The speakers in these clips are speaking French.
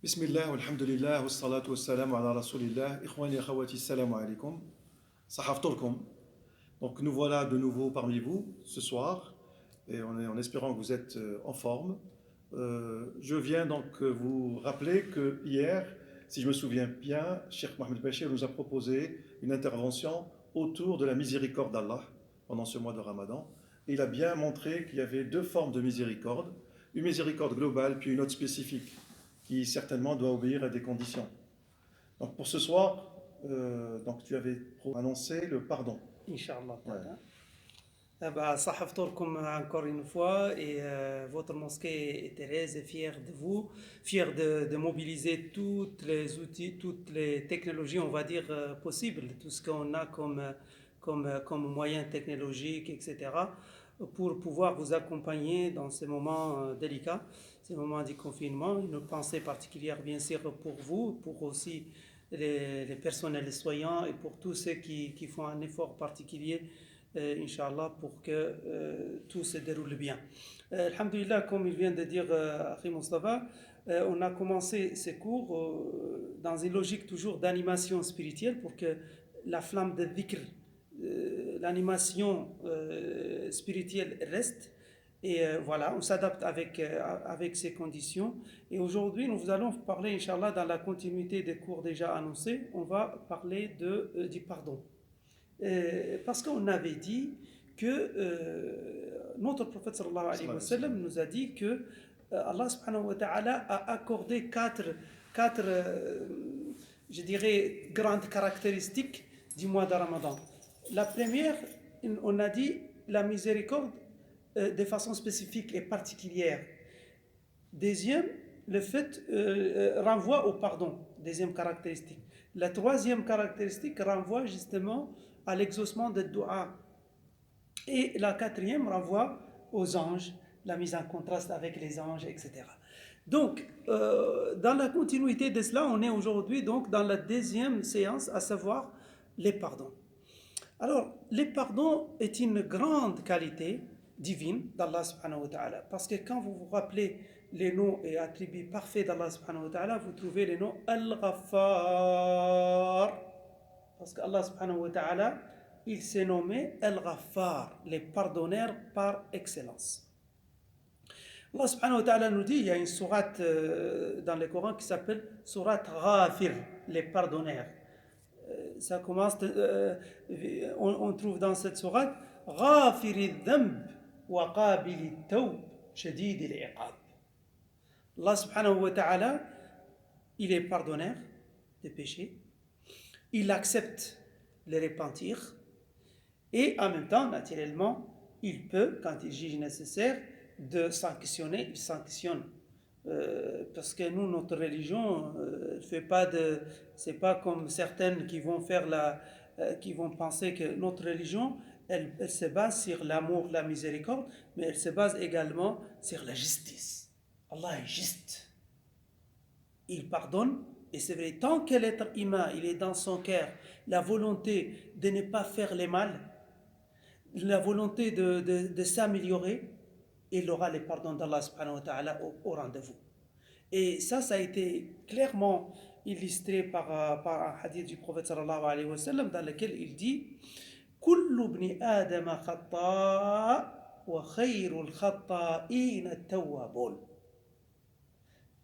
بسم الله والحمد لله والصلاة والسلام على رسول الله إخواني أخواتي السلام عليكم صحفتركم. Donc nous voilà de nouveau parmi vous ce soir et en espérant que vous êtes en forme. Je viens donc vous rappeler que hier, si je me souviens bien, Cheikh Mohamed Bachir nous a proposé une intervention autour de la miséricorde d'Allah pendant ce mois de Ramadan. Et il a bien montré qu'il y avait deux formes de miséricorde, une miséricorde globale puis une autre spécifique qui certainement doit obéir à des conditions. Donc pour ce soir, donc tu avais annoncé le pardon. Inch'Allah. Ouais. Sahaftourkoum encore une fois et votre mosquée est Thérèse est fière de vous, fière de mobiliser tous les outils, toutes les technologies, on va dire, possibles, tout ce qu'on a comme moyens technologiques, etc., pour pouvoir vous accompagner dans ces moments délicats, ces moments du confinement. Une pensée particulière, bien sûr, pour vous, pour aussi les personnels soignants et pour tous ceux qui font un effort particulier, Inch'Allah, pour que tout se déroule bien. Alhamdulillah, comme il vient de dire Akhi Mustafa, on a commencé ces cours dans une logique toujours d'animation spirituelle pour que la flamme de dhikr, l'animation spirituelle reste. Et voilà, on s'adapte avec ces conditions. Et aujourd'hui, nous allons parler, Inch'Allah, dans la continuité des cours déjà annoncés, on va parler du pardon. Parce qu'on avait dit que notre prophète sallallahu alayhi wa sallam nous a dit que Allah subhanahu wa ta'ala a accordé quatre je dirais, grandes caractéristiques du mois de Ramadan. La première, on a dit la miséricorde de façon spécifique et particulière. Deuxième, le fait renvoie au pardon, deuxième caractéristique. La troisième caractéristique renvoie justement à l'exaucement de dua. Et la quatrième renvoie aux anges, la mise en contraste avec les anges, etc. Donc, dans la continuité de cela, on est aujourd'hui donc dans la deuxième séance, à savoir les pardons. Alors, les pardons est une grande qualité divine d'Allah subhanahu wa ta'ala. Parce que quand vous vous rappelez les noms et attributs parfaits d'Allah subhanahu wa ta'ala, vous trouvez les noms Al-Ghaffar. Parce qu'Allah subhanahu wa ta'ala, il s'est nommé Al-Ghaffar, les pardonneurs par excellence. Allah subhanahu wa ta'ala nous dit, il y a une sourate dans le Coran qui s'appelle sourate Ghafir, les pardonneurs. Ça commence, on trouve dans cette sourate Ghafir al-dhanb wa qabil al-tawb shadid al-iqab. Allah subhanahu wa ta'ala, il est pardonneur des péchés, il accepte les repentir et en même temps, naturellement, il peut, quand il juge nécessaire, de sanctionner, il sanctionne. Parce que nous, notre religion, fait pas de, c'est pas comme certaines qui vont faire qui vont penser que notre religion, elle se base sur l'amour, la miséricorde, mais elle se base également sur la justice. Allah est juste. Il pardonne, et c'est vrai, tant que l'être humain, il est dans son cœur, la volonté de ne pas faire le mal, la volonté de s'améliorer, il aura les pardons d'Allah subhanahu wa ta'ala au rendez-vous. Et ça a été clairement illustré par un hadith du prophète sallallahu alayhi wa sallam dans lequel il dit Kullu ibni Adam khata' wa khayrul khata'in at-tawwabun.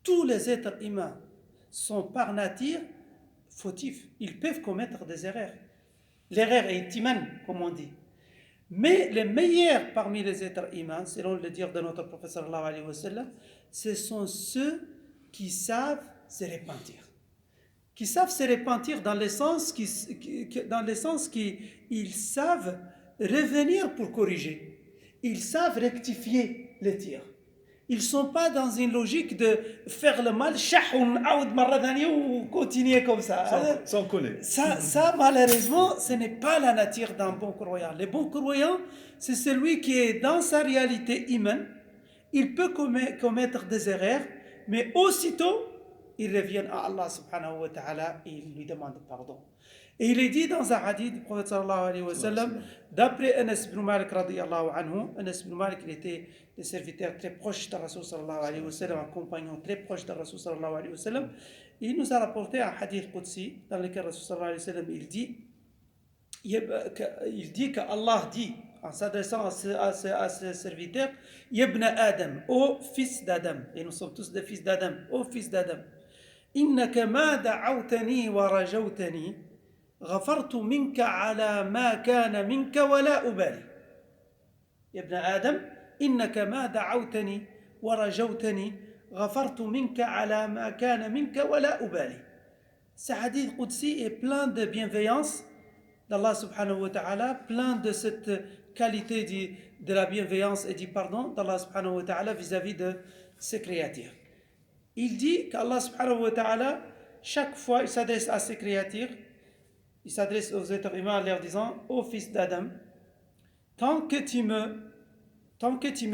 Tous les êtres humains sont par nature fautifs. Ils peuvent commettre des erreurs. L'erreur est humaine, comme on dit. Mais les meilleurs parmi les êtres humains, selon le dire de notre prophète sallallahu alayhi wa sallam, ce sont ceux qui savent se repentir. Qui savent se repentir dans le sens qu'ils savent revenir pour corriger. Ils savent rectifier les tirs. Ils ne sont pas dans une logique de faire le mal, ou continuer comme ça. Ça on connaît. Ça, malheureusement, ce n'est pas la nature d'un bon croyant. Le bon croyant, c'est celui qui est dans sa réalité humaine. Il peut commettre des erreurs, mais aussitôt, il revient à Allah subhanahu wa ta'ala et il lui demande pardon. Et il est dit dans un hadith du prophète sallallahu alayhi wa sallam, d'après Anas ibn Malik radiyallahu anhu, Anas ibn Malik il était des serviteurs très proches de Rasul sallallahu alayhi wa sallam, un compagnon très proche de Rasul sallallahu alayhi wa sallam. Il nous a rapporté un hadith qudsi dans lequel Rasul sallallahu alayhi wa sallam il dit qu'Allah dit en s'adressant à ses serviteurs, Yabna Adam, ô fils d'Adam, et nous sommes tous des fils d'Adam, ô fils d'Adam, Innaka ma da'awtani wa rajawtani, ghafartu minka ala ma kana minka wa la ubali. Yabna Adam, Innaka ma da'awtani wa rajawtani, ghafartu minka ala ma kana minka wa la ubali. Ce hadith qudsi est plein de bienveillance d'Allah subhanahu wa ta'ala, plein de cette qualité de la bienveillance et du pardon d'Allah subhanahu wa ta'ala vis-à-vis de ses créatures. Il dit qu'Allah subhanahu wa ta'ala, chaque fois il s'adresse à ses créatures, il s'adresse aux êtres humains en leur disant, ô fils d'Adam, tant que tu me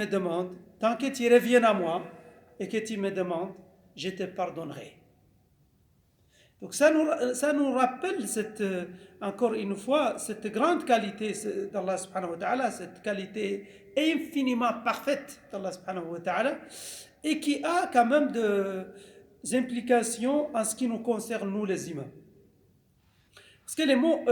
demandes, tant que tu reviens à moi et que tu me demandes, je te pardonnerai. Donc ça nous rappelle encore une fois cette grande qualité d'Allah subhanahu wa ta'ala, cette qualité infiniment parfaite d'Allah subhanahu wa ta'ala, et qui a quand même des implications en ce qui nous concerne, nous les humains. Parce que les mots,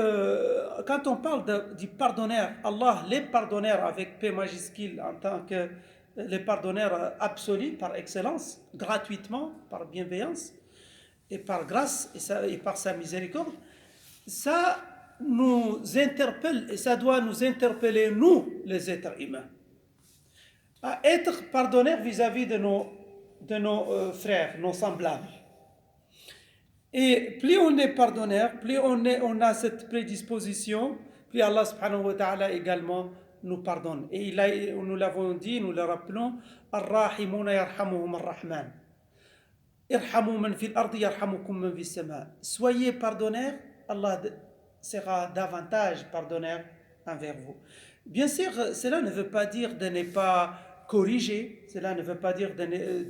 quand on parle du pardonneur, Allah les pardonneurs avec P majuscule en tant que les pardonneurs absolus par excellence, gratuitement, par bienveillance, et par grâce et par sa miséricorde, ça nous interpelle et ça doit nous interpeller, nous, les êtres humains, à être pardonneurs vis-à-vis de nos frères, nos semblables. Et plus on est pardonneur, plus on a cette prédisposition, plus Allah subhanahu wa ta'ala également nous pardonne. Et nous l'avons dit, nous le rappelons, Ar-Rahimuna yarhamuhum ar-Rahman. Soyez pardonneurs, Allah sera davantage pardonneur envers vous. Bien sûr, cela ne veut pas dire de ne pas corriger, cela ne veut pas dire de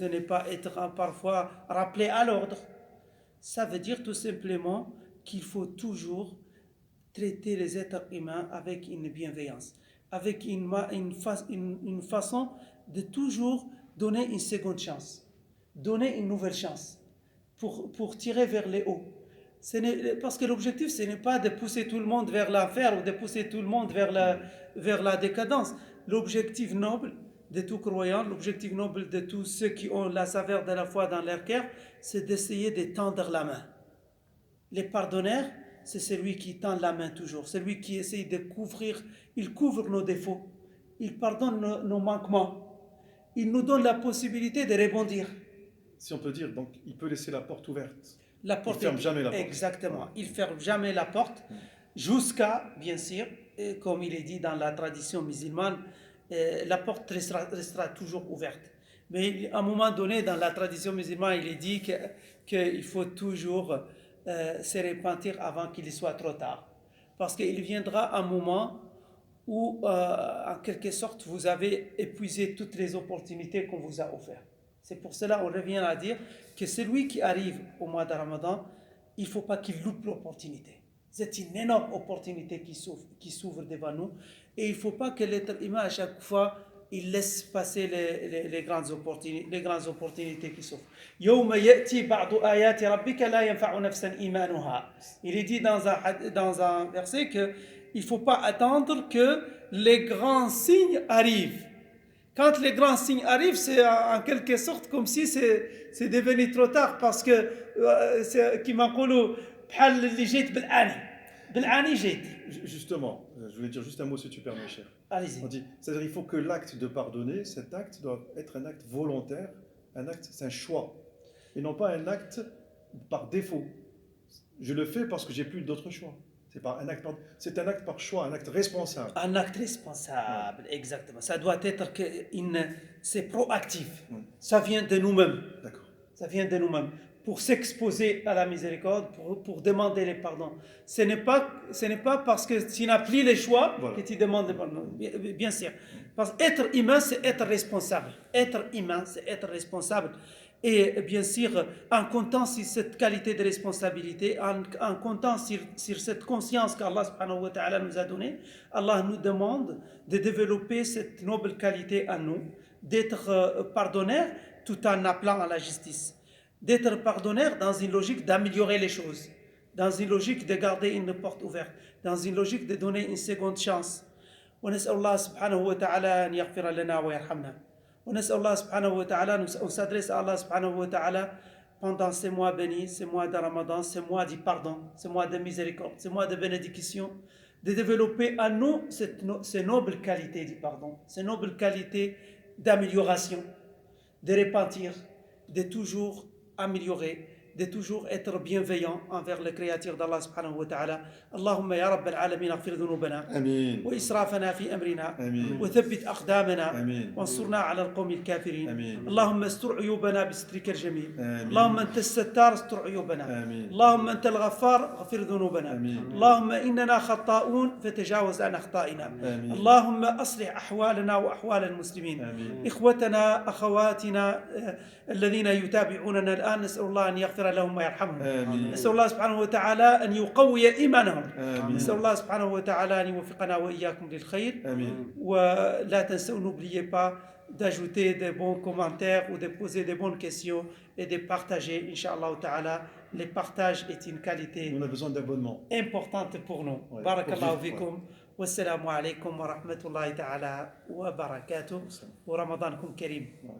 ne pas être parfois rappelé à l'ordre. Ça veut dire tout simplement qu'il faut toujours traiter les êtres humains avec une bienveillance, avec une façon de toujours donner une seconde chance. Donner une nouvelle chance pour tirer vers les hauts. Parce que l'objectif, ce n'est pas de pousser tout le monde vers l'enfer ou de pousser tout le monde vers la décadence. L'objectif noble de tout croyant, l'objectif noble de tous ceux qui ont la saveur de la foi dans leur cœur, c'est d'essayer de tendre la main. Les pardonneurs, c'est celui qui tend la main toujours, celui qui essaye de il couvre nos défauts, il pardonne nos manquements, il nous donne la possibilité de rebondir. Si on peut dire, donc il peut laisser la porte ouverte. La porte il ne ferme jamais la porte. Exactement. Il ne ferme jamais la porte jusqu'à, bien sûr, comme il est dit dans la tradition musulmane, la porte restera toujours ouverte. Mais à un moment donné, dans la tradition musulmane, il est dit qu'il faut toujours se repentir avant qu'il soit trop tard. Parce qu'il viendra un moment où, en quelque sorte, vous avez épuisé toutes les opportunités qu'on vous a offertes. C'est pour cela qu'on revient à dire que celui qui arrive au mois de Ramadan, il ne faut pas qu'il loupe l'opportunité. C'est une énorme opportunité qui s'ouvre devant nous. Et il ne faut pas que l'être humain, à chaque fois, il laisse passer les grandes opportunités qui s'ouvrent. Il est dit dans un verset qu'il ne faut pas attendre que les grands signes arrivent. Quand les grands signes arrivent, c'est en quelque sorte comme si c'est devenu trop tard parce que Justement, je voulais dire juste un mot si tu permets, cher. Allez-y. C'est-à-dire qu'il faut que l'acte de pardonner, cet acte doit être un acte volontaire, c'est un choix, et non pas un acte par défaut. Je le fais parce que j'ai plus d'autre choix. C'est un acte par choix, un acte responsable. Un acte responsable, exactement. Ça doit être c'est proactif. Ça vient de nous-mêmes. D'accord. Ça vient de nous-mêmes. Pour s'exposer à la miséricorde, pour demander les pardons. Ce n'est pas parce que tu n'as plus les choix que tu demandes les pardons. Bien sûr. Parce qu'être humain, c'est être responsable. Être humain, c'est être responsable. Et bien sûr, en comptant sur cette qualité de responsabilité, en comptant sur cette conscience qu'Allah subhanahu wa ta'ala nous a donnée, Allah nous demande de développer cette noble qualité en nous, d'être pardonneur tout en appelant à la justice, d'être pardonneur dans une logique d'améliorer les choses, dans une logique de garder une porte ouverte, dans une logique de donner une seconde chance. ونسأل الله سبحانه وتعالى أن يغفر لنا ويرحمنا. ونسأل الله سبحانه وتعالى, on s'adresse à Allah subhanahu wa ta'ala pendant ces mois bénis, ces mois de Ramadan, ces mois du pardon, ces mois de miséricorde, ces mois de bénédiction, de développer en nous ces nobles qualités du pardon, ces nobles qualités d'amélioration, de repentir, de toujours améliorer, de toujours être bienveillant envers les créatures d'Allah subhanahu wa ta'ala. Allahumma ya Rabb al-alamin aghfir dhunubana آمين وإسرافنا في أمرنا آمين وثبت أقدامنا آمين وانصرنا على القوم الكافرين. آمين اللهم استر عيوبنا بسترك الجميل. آمين اللهم أنت الستار استر عيوبنا. آمين اللهم أنت الغفار اغفر ذنوبنا. آمين اللهم إننا خطاؤون فتجاوز عن أخطائنا. آمين اللهم أصلح أحوالنا وأحوال المسلمين. آمين إخوتنا أخواتنا الذين يتابعوننا الآن نسأل الله أن يغفر لهم ويرحمهم. آمين نسأل الله سبحانه وتعالى أن يقوي إيمانهم. آمين نسأل الله سبحانه وتعالى أن يوفقنا وإياكم للخير. آمين ولا تنسوا, n'oubliez pas d'ajouter des bons commentaires ou de poser des bonnes questions et de partager, Inch'Allah ta'ala. Les partages est une qualité On a besoin d'abonnement. importante pour nous. Ouais, Barakallahu pour vivre, fikum. Wassalamu alaikum wa rahmatullahi ta'ala wa barakatuh. Wa Ramadanukum karim. Ouais.